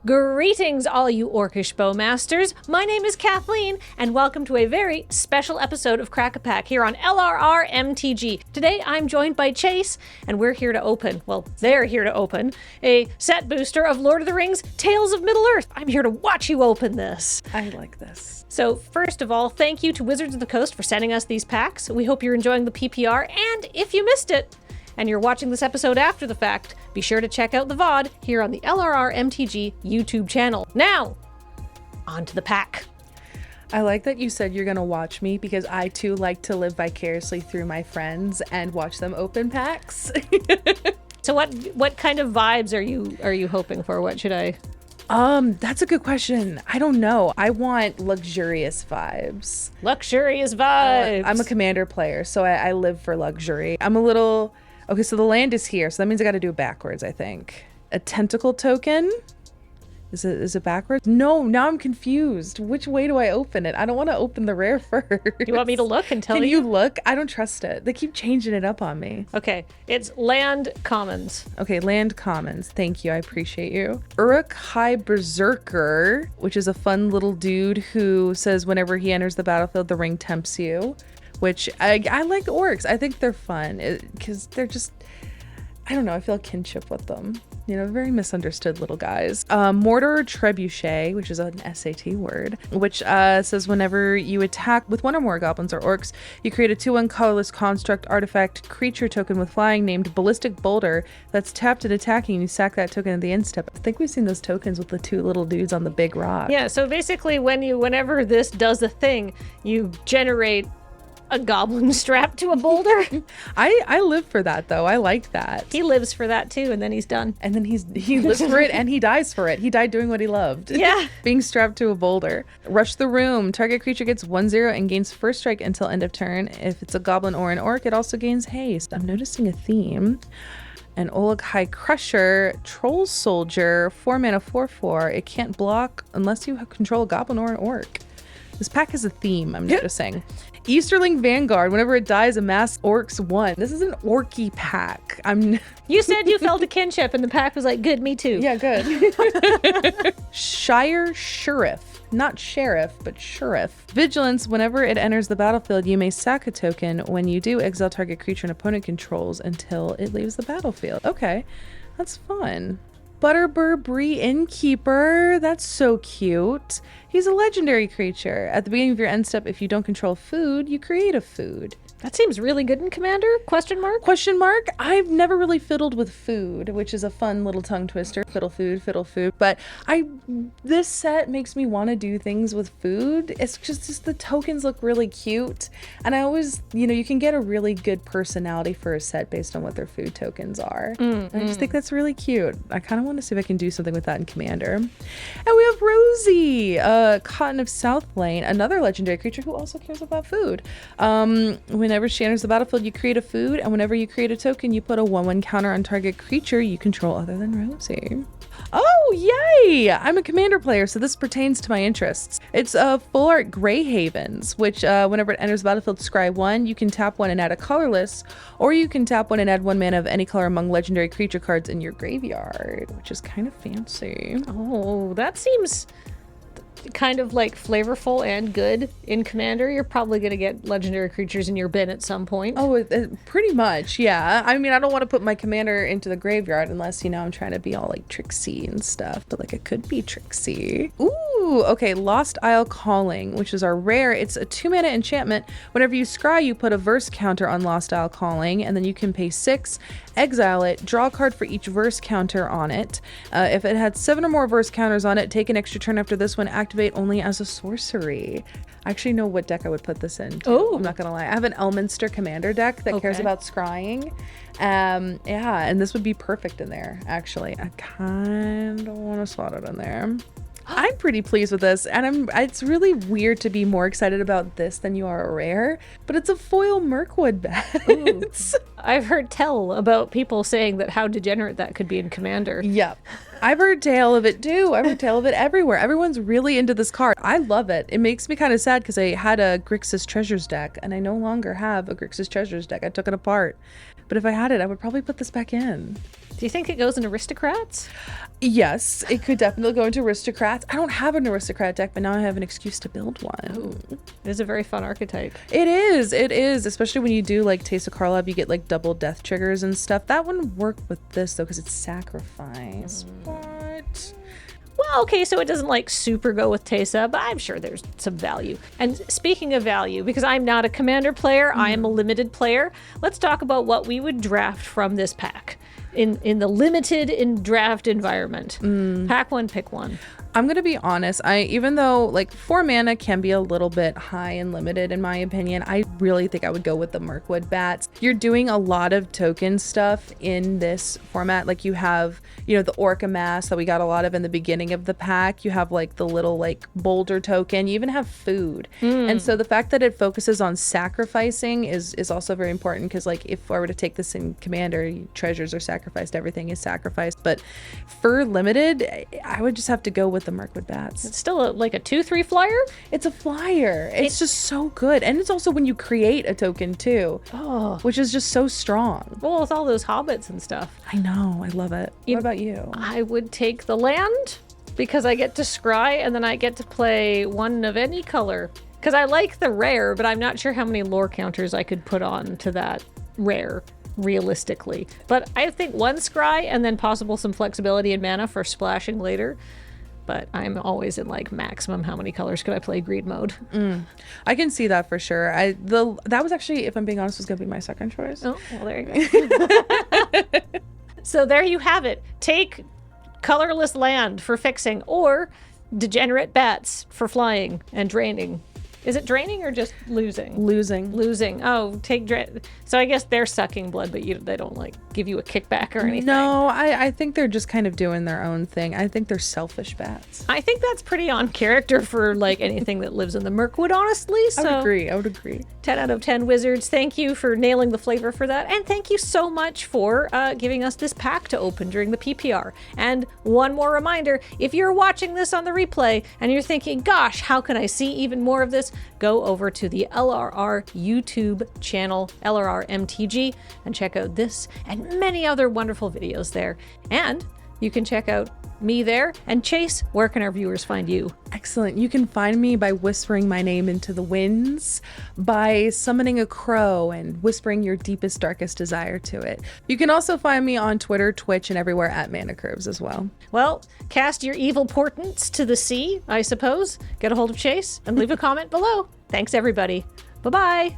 Greetings, all you orcish bowmasters. My name is Kathleen, and welcome to a very special episode of Crack-A-Pack here on LRRMTG. Today, I'm joined by Chase, and we're here to open, well, they're here to open, a set booster of Lord of the Rings Tales of Middle-earth. I'm here to watch you open this. I like this. So, first of all, thank you to Wizards of the Coast for sending us these packs. We hope you're enjoying the PPR, and if you missed it, and you're watching this episode after the fact, be sure to check out the VOD here on the LRRMTG YouTube channel. Now, on to the pack. I like that you said you're going to watch me because I too like to live vicariously through my friends and watch them open packs. So what kind of vibes are you hoping for? What should I... That's a good question. I don't know. I want luxurious vibes. Luxurious vibes. I'm a commander player, so I live for luxury. I'm a little... Okay, so the land is here, so that means I got to do it backwards, I think. A tentacle token? Is it backwards? No, now I'm confused. Which way do I open it? I don't want to open the rare first. You want me to look and tell you? Can you look? I don't trust it. They keep changing it up on me. Okay, it's land commons. Okay, land commons. Thank you. I appreciate you. Uruk High Berserker, which is a fun little dude who says whenever he enters the battlefield, the ring tempts you. Which I like orcs. I think they're fun because they're just, I don't know, I feel a kinship with them. You know, very misunderstood little guys. Mortar Trebuchet, which is an SAT word, which says whenever you attack with one or more goblins or orcs, you create a 2/1 colorless construct artifact creature token with flying named Ballistic Boulder that's tapped and attacking, and you sack that token at the end step. I think we've seen those tokens with the two little dudes on the big rock. Yeah, so basically whenever this does a thing, you generate a goblin strapped to a boulder. I live for that though. I like that. He lives for that too, and then he's done. And then he lives for it and he dies for it. He died doing what he loved. Yeah. Being strapped to a boulder. Rush the Room. Target creature gets 1/0 and gains first strike until end of turn. If it's a goblin or an orc, it also gains haste. I'm noticing a theme. An Oleg High Crusher, Troll Soldier, 4 mana 4/4. It can't block unless you control a goblin or an orc. This pack has a theme, I'm noticing. Easterling Vanguard, whenever it dies, amass orcs 1. This is an orky pack. You said you felt a kinship, and the pack was like, good, me too. Yeah, good. Shire Sheriff. Not sheriff, but sheriff. Vigilance, whenever it enters the battlefield, you may sack a token. When you do, exile target creature an opponent controls until it leaves the battlefield. Okay, that's fun. Butterbur Bree Innkeeper. That's so cute. He's a legendary creature. At the beginning of your end step, if you don't control food, you create a food. That seems really good in Commander? Question mark? Question mark? I've never really fiddled with food, which is a fun little tongue twister. Fiddle food. But this set makes me want to do things with food. It's just the tokens look really cute. And I always, you can get a really good personality for a set based on what their food tokens are. I just think that's really cute. I kind of want to see if I can do something with that in Commander. And we have Rosie, Cotton of South Lane, another legendary creature who also cares about food. Whenever she enters the battlefield, you create a food, and whenever you create a token, you put a 1/1 counter on target creature you control other than Rosie. Oh, yay! I'm a commander player, so this pertains to my interests. It's Full Art Grey Havens, which whenever it enters the battlefield, scry 1, you can tap 1 and add a colorless, or you can tap 1 and add 1 mana of any color among legendary creature cards in your graveyard, which is kind of fancy. Oh, that seems kind of like flavorful and good in Commander. You're probably going to get legendary creatures in your bin at some point. Oh, pretty much, yeah. I mean, I don't want to put my commander into the graveyard unless, I'm trying to be all like tricksy and stuff, but like it could be tricksy. Ooh, okay, Lost Isle Calling, which is our rare. It's a 2 mana enchantment. Whenever you scry, you put a verse counter on Lost Isle Calling, and then you can pay 6, exile it, draw a card for each verse counter on it. If it had 7 or more verse counters on it, take an extra turn after this one, activate only as a sorcery. I actually know what deck I would put this in. Oh, I'm not gonna lie. I have an Elminster Commander deck that cares about scrying. Yeah, and this would be perfect in there, actually. I kind of want to slot it in there. I'm pretty pleased with this, and it's really weird to be more excited about this than you are a rare, but it's a foil Mirkwood bat. I've heard tell about people saying that how degenerate that could be in Commander. Yep. I've heard tale of it too. I've heard tale of it everywhere. Everyone's really into this card. I love it. It makes me kind of sad because I had a Grixis Treasures deck, and I no longer have a Grixis Treasures deck. I took it apart. But if I had it, I would probably put this back in. Do you think it goes in aristocrats? Yes, it could definitely go into aristocrats. I don't have an aristocrat deck, but now I have an excuse to build one. Ooh, it is a very fun archetype. It is, especially when you do like Taste of Karlov, you get like double death triggers and stuff. That wouldn't work with this though, because it's sacrifice. But Well, okay, so it doesn't like super go with Teysa, but I'm sure there's some value. And speaking of value, because I'm not a commander player, I am a limited player, let's talk about what we would draft from this pack in the limited in draft environment. Pack one, pick one. I'm gonna be honest, even though like 4 mana can be a little bit high and limited in my opinion, I really think I would go with the Mirkwood Bats. You're doing a lot of token stuff in this format. Like you have, the Orca Mass that we got a lot of in the beginning of the pack. You have like the little like boulder token. You even have food. And so the fact that it focuses on sacrificing is also very important, because like if I were to take this in Commander, treasures are sacrificed, everything is sacrificed. But for limited, I would just have to go with the Mirkwood Bats. It's still like a 2/3 flyer? It's a flyer. It's just so good. And it's also when you create a token too, which is just so strong. Well, with all those hobbits and stuff. I know. I love it. What about you? I would take the land because I get to scry and then I get to play one of any color. Because I like the rare, but I'm not sure how many lore counters I could put on to that rare realistically. But I think one scry and then possible some flexibility in mana for splashing later. But I'm always in like maximum how many colors could I play greed mode. I can see that for sure. That was actually, if I'm being honest, was gonna be my second choice. Oh, well, there you go. So there you have it. Take colorless land for fixing, or degenerate bats for flying and draining. Is it draining or just losing? Losing. Oh, so I guess they're sucking blood, but they don't like give you a kickback or anything. No, I think they're just kind of doing their own thing. I think they're selfish bats. I think that's pretty on character for like anything that lives in the Mirkwood, honestly. So I would agree. 10 out of 10 Wizards. Thank you for nailing the flavor for that. And thank you so much for giving us this pack to open during the PPR. And one more reminder, if you're watching this on the replay and you're thinking, gosh, how can I see even more of this? Go over to the LRR YouTube channel, LRRMTG, and check out this and many other wonderful videos there. And you can check out me there. And Chase, where can our viewers find you? Excellent. You can find me by whispering my name into the winds, by summoning a crow and whispering your deepest, darkest desire to it. You can also find me on Twitter, Twitch, and everywhere at Mana Curves as well. Well, cast your evil portents to the sea, I suppose. Get a hold of Chase and leave a comment below. Thanks, everybody. Bye-bye.